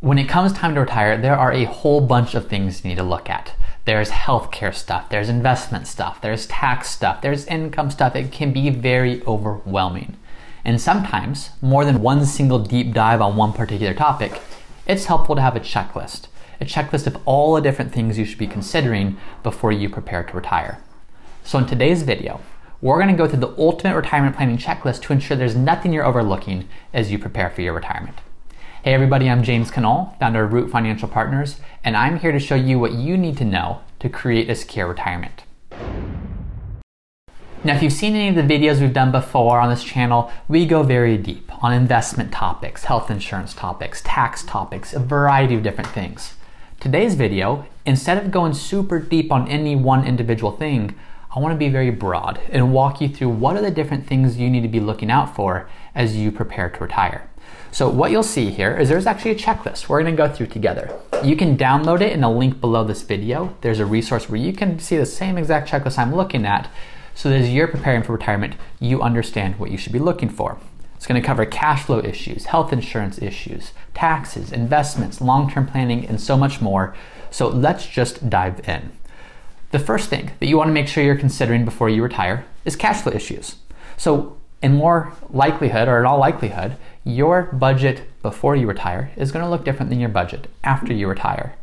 When it comes time to retire, there are a whole bunch of things you need to look at. There's healthcare stuff, there's investment stuff, there's tax stuff, there's income stuff. It can be very overwhelming. And sometimes, more than one single deep dive on one particular topic, it's helpful to have a checklist of all the different things you should be considering before you prepare to retire. So in today's video, we're going to go through the ultimate retirement planning checklist to ensure there's nothing you're overlooking as you prepare for your retirement. Hey everybody, I'm James Canole, founder of Root Financial Partners, and I'm here to show you what you need to know to create a secure retirement. Now, if you've seen any of the videos we've done before on this channel, we go very deep on investment topics, health insurance topics, tax topics, a variety of different things. Today's video, instead of going super deep on any one individual thing, I want to be very broad and walk you through what are the different things you need to be looking out for as you prepare to retire. So what you'll see here is there's actually a checklist we're going to go through together. You can download it in a link below this video. There's a resource where you can see the same exact checklist I'm looking at, so that as you're preparing for retirement, you understand what you should be looking for. It's going to cover cash flow issues, health insurance issues, taxes, investments, long-term planning, and so much more. So let's just dive in. The first thing that you want to make sure you're considering before you retire is cash flow issues. So in more likelihood, or in all likelihood, your budget before you retire is going to look different than your budget after you retire.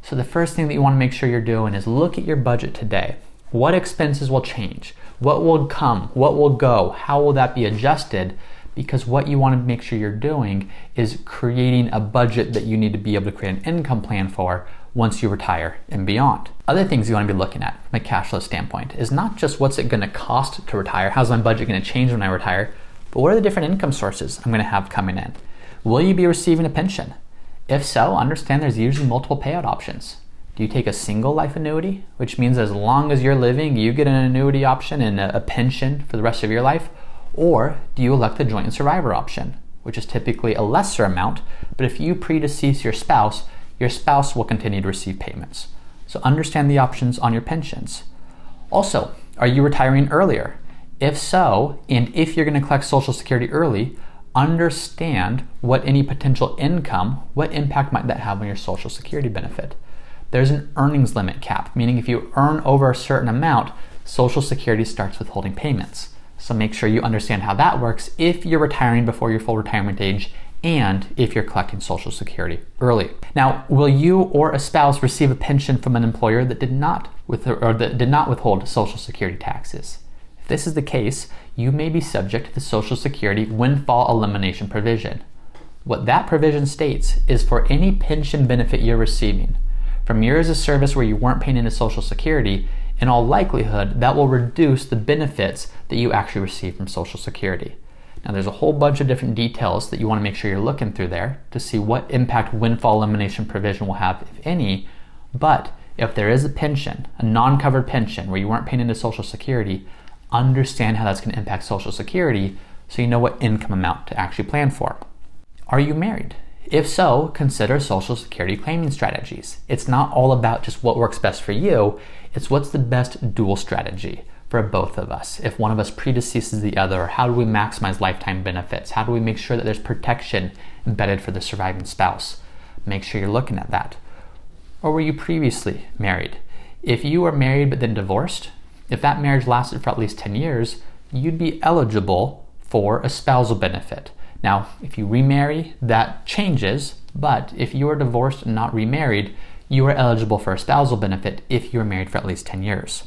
So the first thing that you want to make sure you're doing is look at your budget today. What expenses will change? What will come? What will go? How will that be adjusted? Because what you want to make sure you're doing is creating a budget that you need to be able to create an income plan for once you retire and beyond. Other things you want to be looking at from a cash flow standpoint is not just what's it going to cost to retire, how's my budget going to change when I retire, but what are the different income sources I'm going to have coming in? Will you be receiving a pension? If so, understand there's usually multiple payout options. Do you take a single life annuity, which means as long as you're living, you get an annuity option and a pension for the rest of your life? Or do you elect the joint and survivor option, which is typically a lesser amount, but if you predecease your spouse will continue to receive payments. So understand the options on your pensions. Also, are you retiring earlier? If so, and if you're going to collect Social Security early, understand what any potential income, what impact might that have on your Social Security benefit. There's an earnings limit cap, meaning if you earn over a certain amount, Social Security starts withholding payments. So make sure you understand how that works if you're retiring before your full retirement age and if you're collecting Social Security early. Now, will you or a spouse receive a pension from an employer that did not withhold Social Security taxes? If this is the case, you may be subject to the Social Security windfall elimination provision. What that provision states is for any pension benefit you're receiving from years of service where you weren't paying into Social Security, in all likelihood, that will reduce the benefits that you actually receive from Social Security. Now, there's a whole bunch of different details that you want to make sure you're looking through there to see what impact windfall elimination provision will have, if any. But if there is a pension, a non-covered pension where you weren't paying into Social Security, understand how that's going to impact Social Security so you know what income amount to actually plan for. Are you married? If so, consider Social Security claiming strategies. It's not all about just what works best for you, it's what's the best dual strategy for both of us. If one of us predeceases the other, how do we maximize lifetime benefits? How do we make sure that there's protection embedded for the surviving spouse? Make sure you're looking at that. Or were you previously married? If you were married but then divorced, if that marriage lasted for at least 10 years, you'd be eligible for a spousal benefit. Now, if you remarry, that changes, but if you are divorced and not remarried, you are eligible for a spousal benefit if you were married for at least 10 years.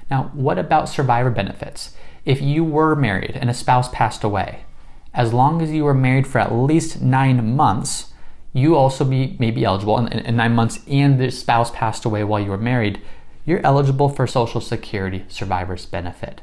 Now, what about survivor benefits? If you were married and a spouse passed away, as long as you were married for at least 9 months, you also may be eligible, in 9 months and the spouse passed away while you were married, you're eligible for Social Security survivor's benefit.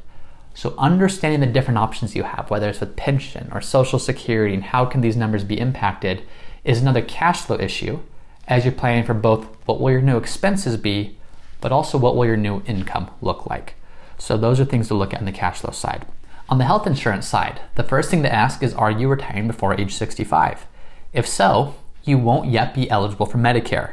So understanding the different options you have, whether it's with pension or Social Security and how can these numbers be impacted, is another cash flow issue as you're planning for both what will your new expenses be, but also what will your new income look like. So those are things to look at on the cash flow side. On the health insurance side, the first thing to ask is, are you retiring before age 65? If so, you won't yet be eligible for Medicare.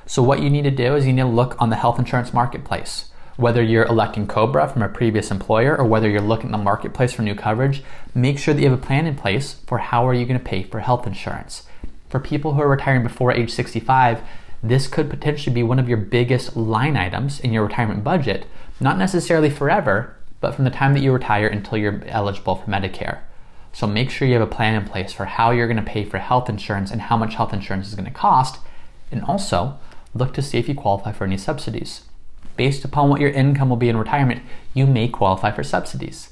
So what you need to do is you need to look on the health insurance marketplace. Whether you're electing COBRA from a previous employer or whether you're looking at the marketplace for new coverage, make sure that you have a plan in place for how are you going to pay for health insurance. For people who are retiring before age 65, this could potentially be one of your biggest line items in your retirement budget, not necessarily forever, but from the time that you retire until you're eligible for Medicare. So make sure you have a plan in place for how you're going to pay for health insurance and how much health insurance is going to cost, and also look to see if you qualify for any subsidies. Based upon what your income will be in retirement, you may qualify for subsidies.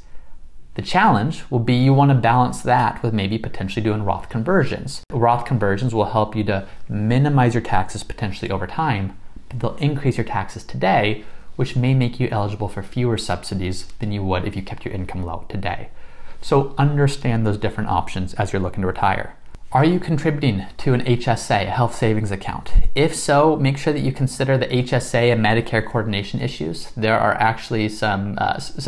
The challenge will be you want to balance that with maybe potentially doing Roth conversions. Roth conversions will help you to minimize your taxes potentially over time, but they'll increase your taxes today, which may make you eligible for fewer subsidies than you would if you kept your income low today. So understand those different options as you're looking to retire. Are you contributing to an HSA, a health savings account? If so, make sure that you consider the HSA and Medicare coordination issues. There are actually some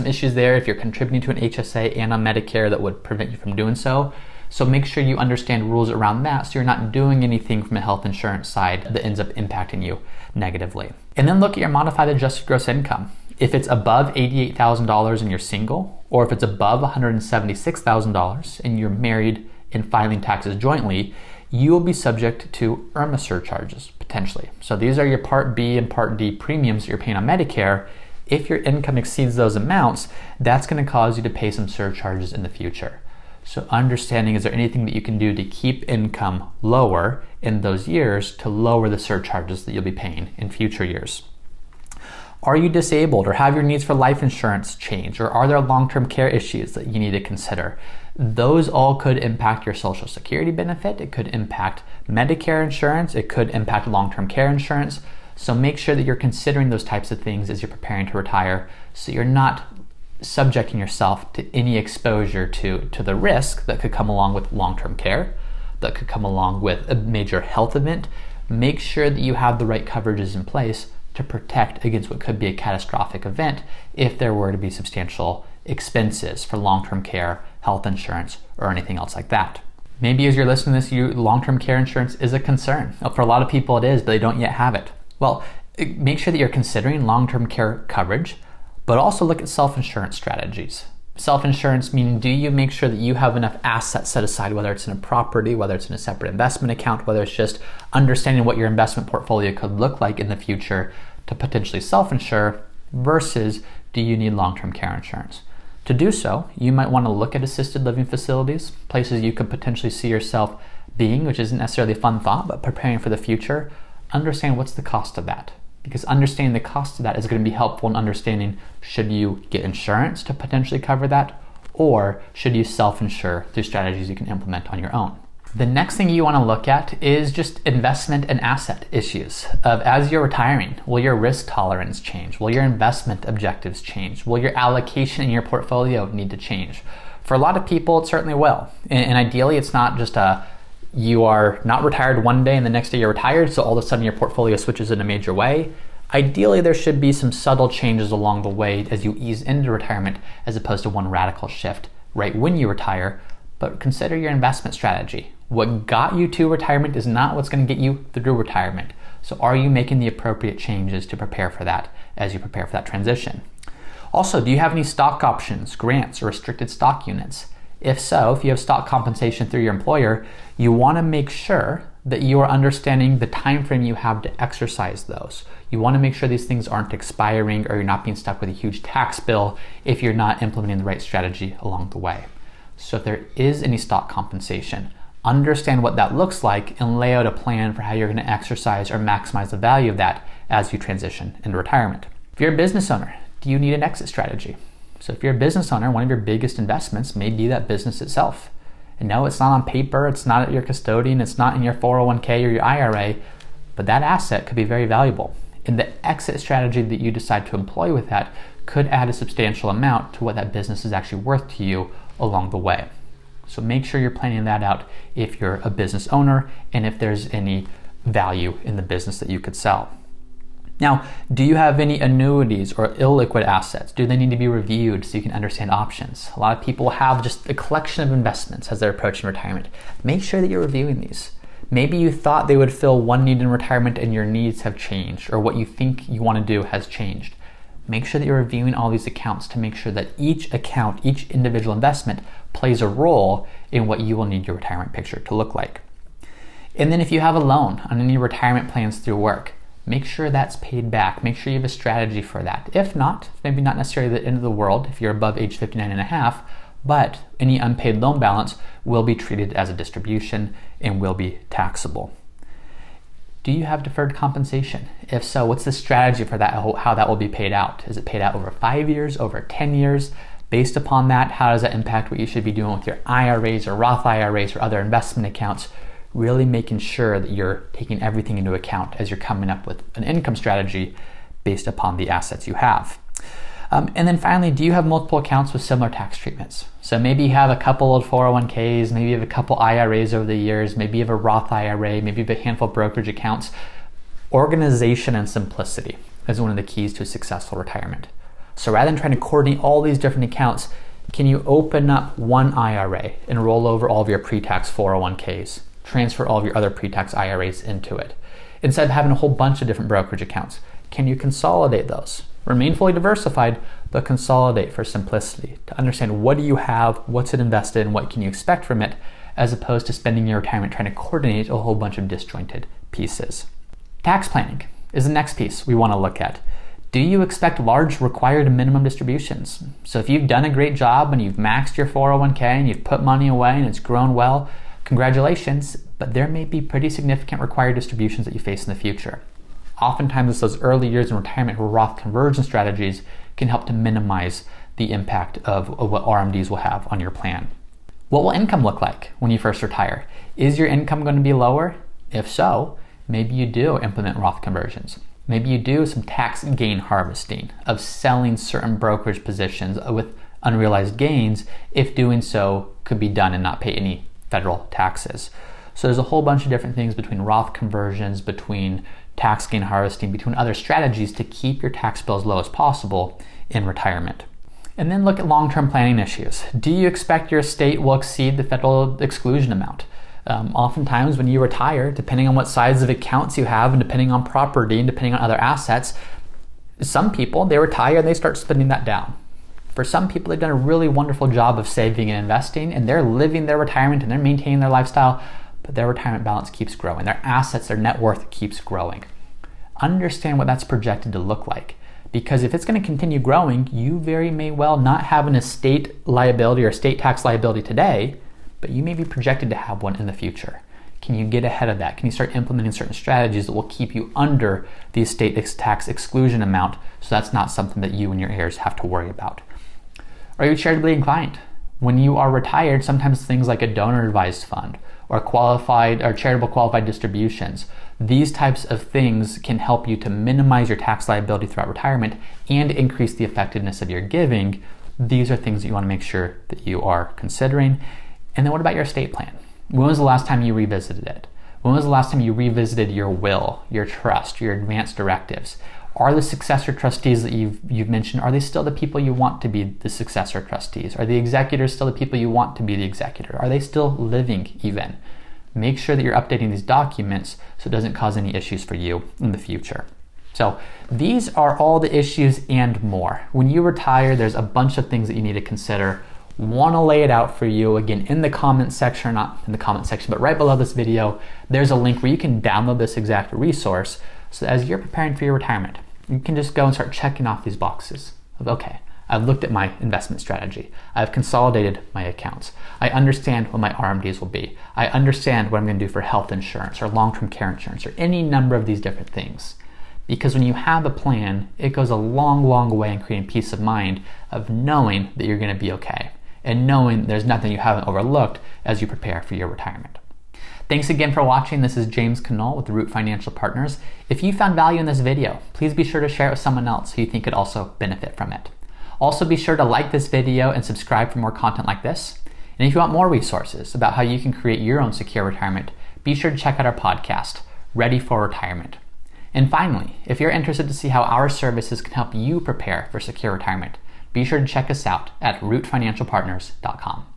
issues there if you're contributing to an HSA and on Medicare that would prevent you from doing so. So make sure you understand rules around that so you're not doing anything from a health insurance side that ends up impacting you negatively. And then look at your modified adjusted gross income. If it's above $88,000 and you're single, or if it's above $176,000 and you're married and filing taxes jointly, you will be subject to IRMAA surcharges, potentially. So these are your Part B and Part D premiums that you're paying on Medicare. If your income exceeds those amounts, that's going to cause you to pay some surcharges in the future. So understanding, is there anything that you can do to keep income lower in those years to lower the surcharges that you'll be paying in future years? Are you disabled or have your needs for life insurance changed, or are there long-term care issues that you need to consider? Those all could impact your Social Security benefit. It could impact Medicare insurance. It could impact long-term care insurance. So make sure that you're considering those types of things as you're preparing to retire, so you're not subjecting yourself to any exposure to the risk that could come along with long-term care, that could come along with a major health event. Make sure that you have the right coverages in place to protect against what could be a catastrophic event if there were to be substantial expenses for long-term care, health insurance, or anything else like that. Maybe as you're listening to this, long-term care insurance is a concern. For a lot of people it is, but they don't yet have it. Well, make sure that you're considering long-term care coverage, but also look at self-insurance strategies. Self-insurance meaning, do you make sure that you have enough assets set aside, whether it's in a property, whether it's in a separate investment account, whether it's just understanding what your investment portfolio could look like in the future to potentially self-insure, versus do you need long-term care insurance? To do so, you might want to look at assisted living facilities, places you could potentially see yourself being, which isn't necessarily a fun thought, but preparing for the future. Understand what's the cost of that, because understanding the cost of that is going to be helpful in understanding, should you get insurance to potentially cover that, or should you self-insure through strategies you can implement on your own. The next thing you want to look at is just investment and asset issues. As you're retiring, will your risk tolerance change? Will your investment objectives change? Will your allocation in your portfolio need to change? For a lot of people, it certainly will. And ideally, it's not just you are not retired one day and the next day you're retired, so all of a sudden your portfolio switches in a major way. Ideally, there should be some subtle changes along the way as you ease into retirement, as opposed to one radical shift right when you retire. But consider your investment strategy. What got you to retirement is not what's going to get you through retirement. So are you making the appropriate changes to prepare for that as you prepare for that transition? Also, do you have any stock options, grants, or restricted stock units? If so, if you have stock compensation through your employer, you want to make sure that you are understanding the time frame you have to exercise those. You want to make sure these things aren't expiring, or you're not being stuck with a huge tax bill if you're not implementing the right strategy along the way. So if there is any stock compensation, understand what that looks like and lay out a plan for how you're going to exercise or maximize the value of that as you transition into retirement. If you're a business owner, do you need an exit strategy? So if you're a business owner, one of your biggest investments may be that business itself. And no, it's not on paper, it's not at your custodian, it's not in your 401k or your IRA, but that asset could be very valuable. And the exit strategy that you decide to employ with that could add a substantial amount to what that business is actually worth to you along the way. So make sure you're planning that out if you're a business owner and if there's any value in the business that you could sell. Now, do you have any annuities or illiquid assets? Do they need to be reviewed so you can understand options? A lot of people have just a collection of investments as they're approaching retirement. Make sure that you're reviewing these. Maybe you thought they would fill one need in retirement and your needs have changed, or what you think you want to do has changed. Make sure that you're reviewing all these accounts to make sure that each account, each individual investment plays a role in what you will need your retirement picture to look like. And then if you have a loan on any retirement plans through work, make sure that's paid back. Make sure you have a strategy for that. If not, maybe not necessarily the end of the world if you're above age 59 and a half, but any unpaid loan balance will be treated as a distribution and will be taxable. Do you have deferred compensation? If so, what's the strategy for that, how that will be paid out? Is it paid out over 5 years, over 10 years? Based upon that, how does that impact what you should be doing with your IRAs or Roth IRAs or other investment accounts? Really making sure that you're taking everything into account as you're coming up with an income strategy based upon the assets you have. And then finally, do you have multiple accounts with similar tax treatments? So maybe you have a couple of 401ks, maybe you have a couple IRAs over the years, maybe you have a Roth IRA, maybe you have a handful of brokerage accounts. Organization and simplicity is one of the keys to a successful retirement. So rather than trying to coordinate all these different accounts, can you open up one IRA and roll over all of your pre-tax 401ks? Transfer all of your other pre-tax IRAs into it. Instead of having a whole bunch of different brokerage accounts, can you consolidate those? Remain fully diversified, but consolidate for simplicity to understand what do you have, what's it invested in, what can you expect from it, as opposed to spending your retirement trying to coordinate a whole bunch of disjointed pieces. Tax planning is the next piece we want to look at. Do you expect large required minimum distributions? So if you've done a great job and you've maxed your 401k and you've put money away and it's grown well, congratulations, but there may be pretty significant required distributions that you face in the future. Oftentimes it's those early years in retirement where Roth conversion strategies can help to minimize the impact of what RMDs will have on your plan. What will income look like when you first retire? Is your income going to be lower? If so, maybe you do implement Roth conversions. Maybe you do some tax gain harvesting of selling certain brokerage positions with unrealized gains if doing so could be done and not pay any federal taxes. So there's a whole bunch of different things between Roth conversions, between tax gain harvesting, between other strategies to keep your tax bill as low as possible in retirement. And then look at long-term planning issues. Do you expect your estate will exceed the federal exclusion amount? Oftentimes when you retire, depending on what size of accounts you have and depending on property and depending on other assets, some people, they retire and they start spending that down. For some people, they've done a really wonderful job of saving and investing and they're living their retirement and they're maintaining their lifestyle, but their retirement balance keeps growing. Their assets, their net worth keeps growing. Understand what that's projected to look like. Because if it's going to continue growing, you very may well not have an estate liability or estate tax liability today, but you may be projected to have one in the future. Can you get ahead of that? Can you start implementing certain strategies that will keep you under the estate tax exclusion amount so that's not something that you and your heirs have to worry about? Are you charitably inclined? When you are retired, sometimes things like a donor advised fund or qualified or charitable qualified distributions, these types of things can help you to minimize your tax liability throughout retirement and increase the effectiveness of your giving. These are things that you want to make sure that you are considering. And then what about your estate plan? When was the last time you revisited it? When was the last time you revisited your will, your trust, your advance directives? Are the successor trustees that you've mentioned, are they still the people you want to be the successor trustees? Are the executors still the people you want to be the executor? Are they still living even? Make sure that you're updating these documents so it doesn't cause any issues for you in the future. So these are all the issues and more. When you retire, there's a bunch of things that you need to consider. Want to lay it out for you again in the comment section, not in the comment section, but right below this video, there's a link where you can download this exact resource. So as you're preparing for your retirement, you can just go and start checking off these boxes of, okay, I've looked at my investment strategy. I've consolidated my accounts. I understand what my RMDs will be. I understand what I'm going to do for health insurance or long-term care insurance or any number of these different things. Because when you have a plan, it goes a long, long way in creating peace of mind of knowing that you're going to be okay and knowing there's nothing you haven't overlooked as you prepare for your retirement. Thanks again for watching. This is James Knoll with Root Financial Partners. If you found value in this video, please be sure to share it with someone else who you think could also benefit from it. Also be sure to like this video and subscribe for more content like this. And if you want more resources about how you can create your own secure retirement, be sure to check out our podcast, Ready for Retirement. And finally, if you're interested to see how our services can help you prepare for secure retirement, be sure to check us out at rootfinancialpartners.com.